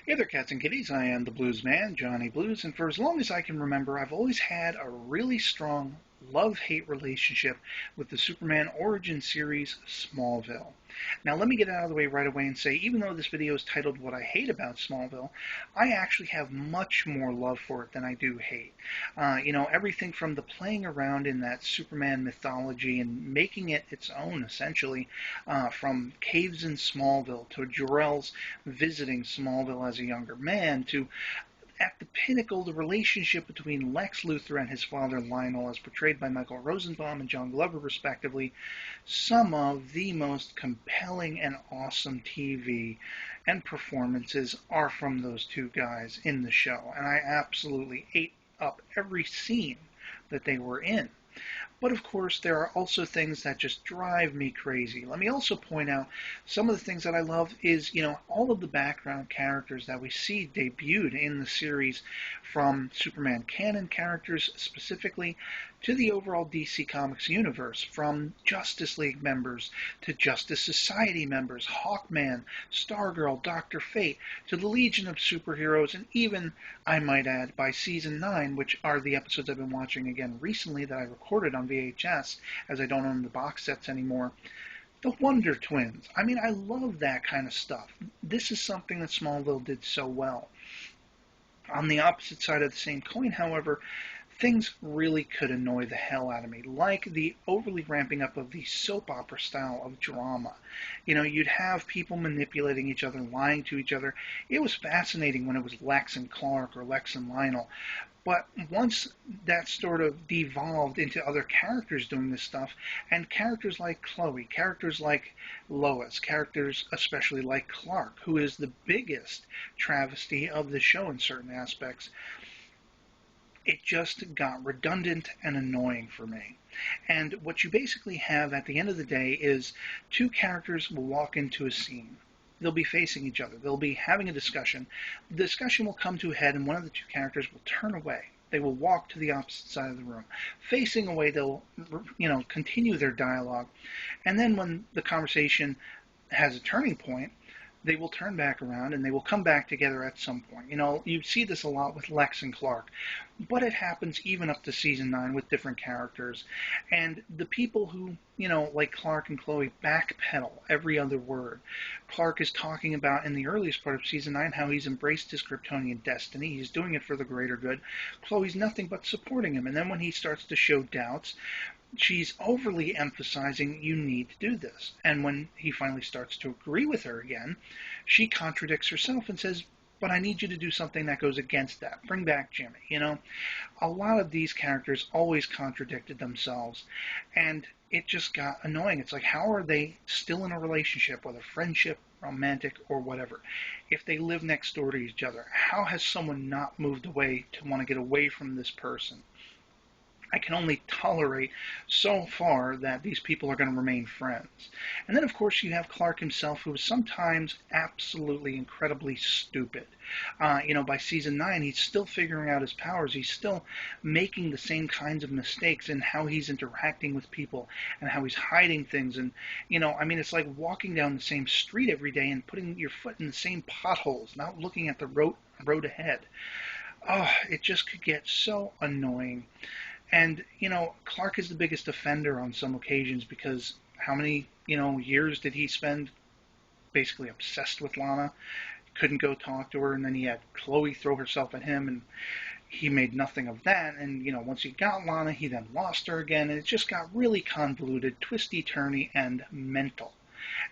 Hey there, cats and kitties. I am the Blues Man, Johnny Blues, and for as long as I can remember, I've always had a really strong love-hate relationship with the Superman origin series, Smallville. Now, let me get out of the way right away and say, even though this video is titled What I Hate About Smallville, I actually have much more love for it than I do hate. Everything from the playing around in that Superman mythology and making it its own, essentially, from caves in Smallville to Jor-El's visiting Smallville as a younger man to at the pinnacle, the relationship between Lex Luthor and his father Lionel, as portrayed by Michael Rosenbaum and John Glover, respectively, some of the most compelling and awesome TV and performances are from those two guys in the show, and I absolutely ate up every scene that they were in. But of course, there are also things that just drive me crazy. Let me also point out some of the things that I love is, all of the background characters that we see debuted in the series, from Superman canon characters specifically to the overall DC Comics universe, from Justice League members to Justice Society members, Hawkman, Stargirl, Dr. Fate, to the Legion of Superheroes, and even, I might add, by Season 9, which are the episodes I've been watching again recently that I recorded on VHS, as I don't own the box sets anymore, the Wonder Twins. I mean, I love that kind of stuff. This is something that Smallville did so well. On the opposite side of the same coin, however, things really could annoy the hell out of me, like the overly ramping up of the soap opera style of drama. You'd have people manipulating each other, lying to each other. It was fascinating when it was Lex and Clark or Lex and Lionel. But once that sort of devolved into other characters doing this stuff, and characters like Chloe, characters like Lois, characters especially like Clark, who is the biggest travesty of the show in certain aspects, it just got redundant and annoying for me. And what you basically have at the end of the day is two characters will walk into a scene. They'll be facing each other. They'll be having a discussion. The discussion will come to a head, and one of the two characters will turn away. They will walk to the opposite side of the room. Facing away, they'll, continue their dialogue. And then when the conversation has a turning point, they will turn back around and they will come back together at some point. You see this a lot with Lex and Clark, but it happens even up to Season 9 with different characters. And the people who, like Clark and Chloe, backpedal every other word. Clark is talking about, in the earliest part of Season 9, how he's embraced his Kryptonian destiny. He's doing it for the greater good. Chloe's nothing but supporting him. And then when he starts to show doubts, she's overly emphasizing, you need to do this. And when he finally starts to agree with her again, she contradicts herself and says, but I need you to do something that goes against that. Bring back Jimmy. A lot of these characters always contradicted themselves, and it just got annoying. It's like, how are they still in a relationship, whether friendship, romantic, or whatever, if they live next door to each other? How has someone not moved away to want to get away from this person? I can only tolerate so far that these people are going to remain friends. And then, of course, you have Clark himself, who is sometimes absolutely incredibly stupid. By Season 9, he's still figuring out his powers. He's still making the same kinds of mistakes in how he's interacting with people and how he's hiding things. And, it's like walking down the same street every day and putting your foot in the same potholes, not looking at the road ahead. Oh, it just could get so annoying. And, Clark is the biggest offender on some occasions because how many, years did he spend basically obsessed with Lana? Couldn't go talk to her, and then he had Chloe throw herself at him, and he made nothing of that. And, once he got Lana, he then lost her again, and it just got really convoluted, twisty-turny, and mental.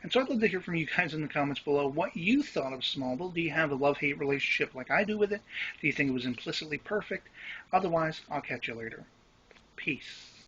And so I'd love to hear from you guys in the comments below what you thought of Smallville. Do you have a love-hate relationship like I do with it? Do you think it was implicitly perfect? Otherwise, I'll catch you later. Peace.